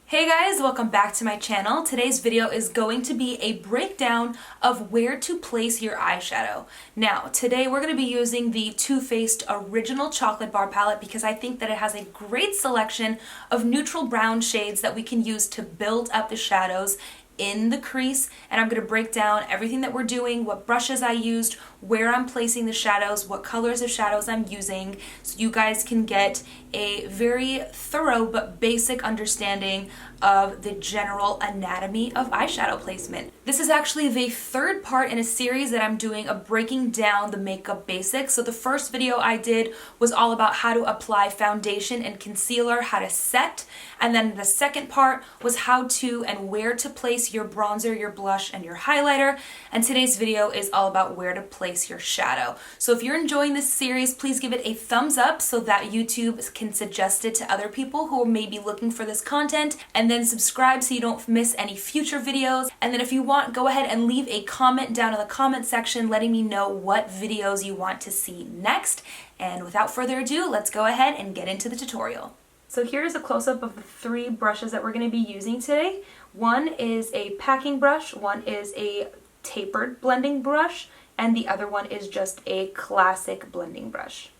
Hey guys, welcome back to my channel. Today's video is going to be a breakdown of where to place your eyeshadow. Now, today we're going to be using the Too Faced Original Chocolate Bar Palette because I think that it has a great selection of neutral brown shades that we can use to build up the shadows in the crease, and I'm going to break down everything that we're doing, what brushes I used, where I'm placing the shadows, what colors of shadows I'm using, so you guys can get a very thorough but basic understanding of the general anatomy of eyeshadow placement. This is actually the third part in a series that I'm doing of breaking down the makeup basics. So the first video I did was all about how to apply foundation and concealer, how to set, and then the second part was how to and where to place your bronzer, your blush, and your highlighter, and today's video is all about where to place your shadow. So if you're enjoying this series, please give it a thumbs up so that YouTube can suggest it to other people who may be looking for this content, and then subscribe so you don't miss any future videos. And then if you want, go ahead and leave a comment down in the comment section letting me know what videos you want to see next. And without further ado, let's go ahead and get into the tutorial. So here's a close-up of the three brushes that we're going to be using today. One is a packing brush, one is a tapered blending brush, and the other one is just a classic blending brush.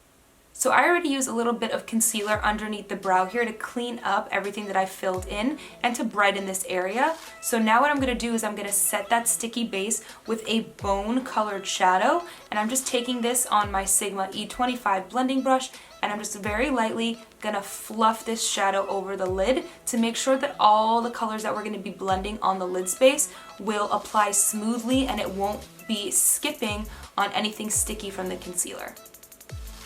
So I already used a little bit of concealer underneath the brow here to clean up everything that I filled in and to brighten this area. So now what I'm going to do is I'm going to set that sticky base with a bone colored shadow, and I'm just taking this on my Sigma E25 blending brush, and I'm just very lightly going to fluff this shadow over the lid to make sure that all the colors that we're going to be blending on the lid space will apply smoothly and it won't be skipping on anything sticky from the concealer.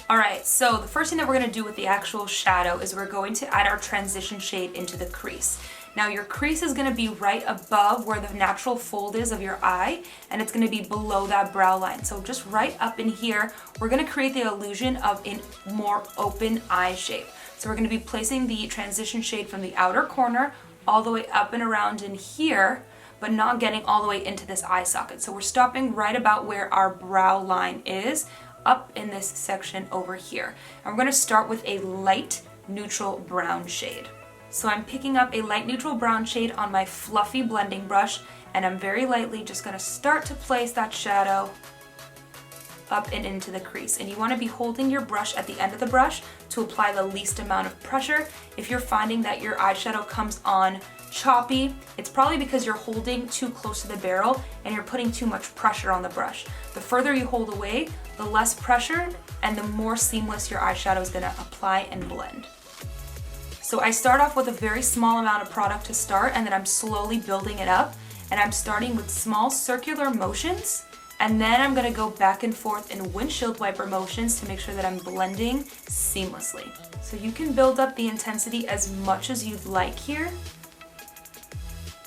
Alright, so the first thing that we're going to do with the actual shadow is we're going to add our transition shade into the crease. Now your crease is going to be right above where the natural fold is of your eye, and it's going to be below that brow line. So just right up in here, we're going to create the illusion of a more open eye shape. So we're going to be placing the transition shade from the outer corner all the way up and around in here, but not getting all the way into this eye socket. So we're stopping right about where our brow line is, up in this section over here. And we're going to start with a light neutral brown shade. So I'm picking up a light neutral brown shade on my fluffy blending brush, and I'm very lightly just going to start to place that shadow up and into the crease. And you want to be holding your brush at the end of the brush to apply the least amount of pressure. If you're finding that your eyeshadow comes on choppy, it's probably because you're holding too close to the barrel and you're putting too much pressure on the brush. The further you hold away, the less pressure and the more seamless your eyeshadow is going to apply and blend. So I start off with a very small amount of product to start, and then I'm slowly building it up, and I'm starting with small circular motions, and then I'm going to go back and forth in windshield wiper motions to make sure that I'm blending seamlessly. So you can build up the intensity as much as you'd like here,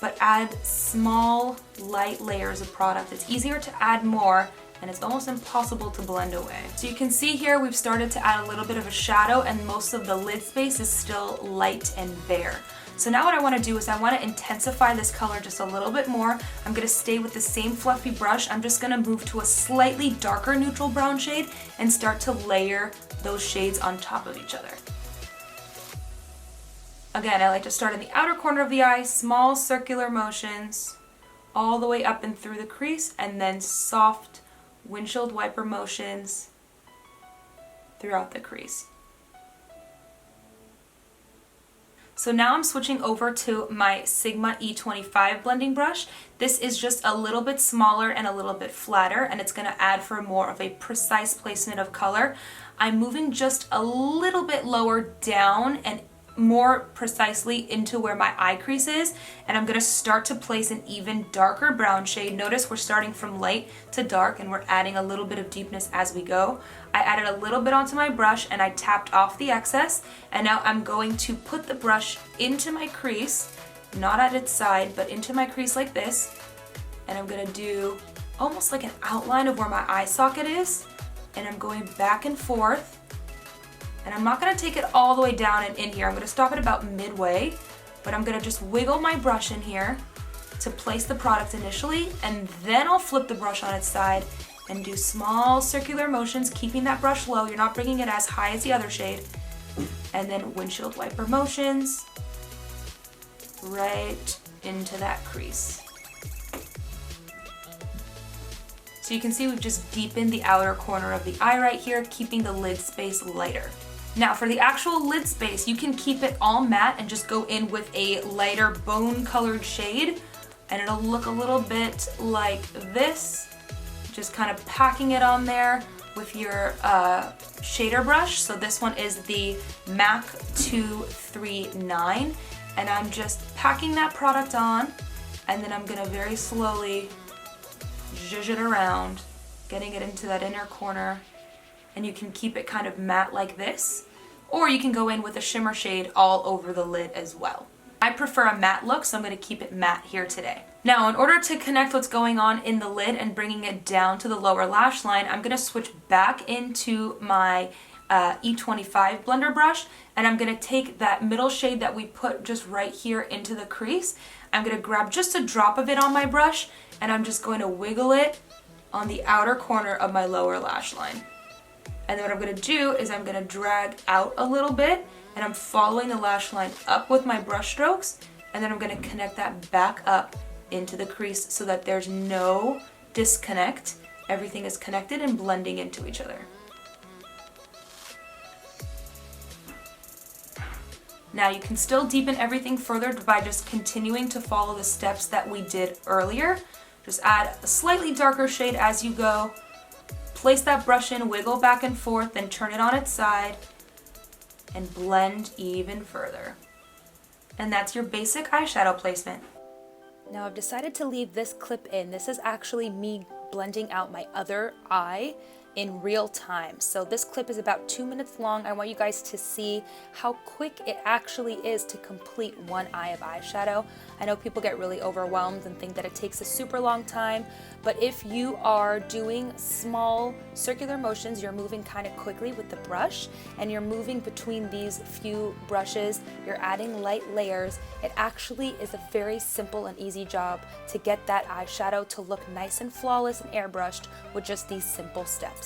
but add small, light layers of product. It's easier to add more, and it's almost impossible to blend away. So you can see here we've started to add a little bit of a shadow, and most of the lid space is still light and bare. So now what I want to do is I want to intensify this color just a little bit more. I'm going to stay with the same fluffy brush. I'm just going to move to a slightly darker neutral brown shade and start to layer those shades on top of each other. Again, I like to start in the outer corner of the eye, small circular motions, all the way up and through the crease, and then soft windshield wiper motions throughout the crease. So now I'm switching over to my Sigma E25 blending brush. This is just a little bit smaller and a little bit flatter, and it's going to add for more of a precise placement of color. I'm moving just a little bit lower down and more precisely into where my eye crease is, and I'm going to start to place an even darker brown shade. Notice we're starting from light to dark and we're adding a little bit of deepness as we go. I added a little bit onto my brush and I tapped off the excess, and now I'm going to put the brush into my crease, not at its side, but into my crease like this, and I'm going to do almost like an outline of where my eye socket is, and I'm going back and forth. And I'm not going to take it all the way down and in here. I'm going to stop it about midway, but I'm going to just wiggle my brush in here to place the product initially, and then I'll flip the brush on its side and do small circular motions, keeping that brush low. You're not bringing it as high as the other shade. And then windshield wiper motions, right into that crease. So you can see we've just deepened the outer corner of the eye right here, keeping the lid space lighter. Now for the actual lid space, you can keep it all matte and just go in with a lighter bone colored shade, and it'll look a little bit like this. Just kind of packing it on there with your shader brush. So this one is the MAC 239, and I'm just packing that product on, and then I'm gonna very slowly zhuzh it around, getting it into that inner corner, and you can keep it kind of matte like this, or you can go in with a shimmer shade all over the lid as well. I prefer a matte look, so I'm going to keep it matte here today. Now, in order to connect what's going on in the lid and bringing it down to the lower lash line, I'm going to switch back into my E25 blender brush, and I'm going to take that middle shade that we put just right here into the crease. I'm going to grab just a drop of it on my brush, and I'm just going to wiggle it on the outer corner of my lower lash line. And then what I'm going to do is I'm going to drag out a little bit, and I'm following the lash line up with my brush strokes, and then I'm going to connect that back up into the crease so that there's no disconnect. Everything is connected and blending into each other. Now you can still deepen everything further by just continuing to follow the steps that we did earlier. Just add a slightly darker shade as you go. Place that brush in, wiggle back and forth, then turn it on its side and blend even further. And that's your basic eyeshadow placement. Now I've decided to leave this clip in. This is actually me blending out my other eye in real time. So this clip is about 2 minutes long. I want you guys to see how quick it actually is to complete one eye of eyeshadow. I know people get really overwhelmed and think that it takes a super long time, but if you are doing small circular motions, you're moving kind of quickly with the brush, and you're moving between these few brushes, you're adding light layers, it actually is a very simple and easy job to get that eyeshadow to look nice and flawless and airbrushed with just these simple steps.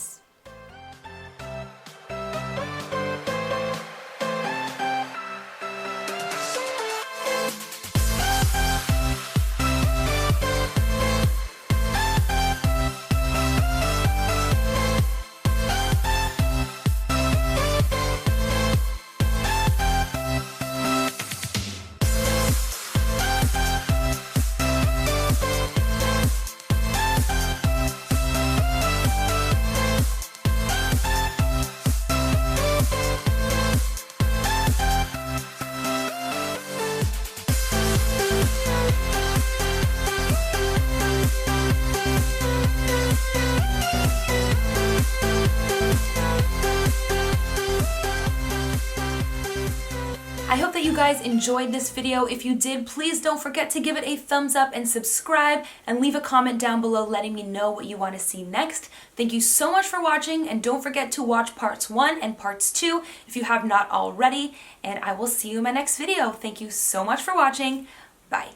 I hope that you guys enjoyed this video. If you did, please don't forget to give it a thumbs up and subscribe, and leave a comment down below letting me know what you want to see next. Thank you so much for watching, and don't forget to watch parts 1 and parts 2 if you have not already, and I will see you in my next video. Thank you so much for watching. Bye.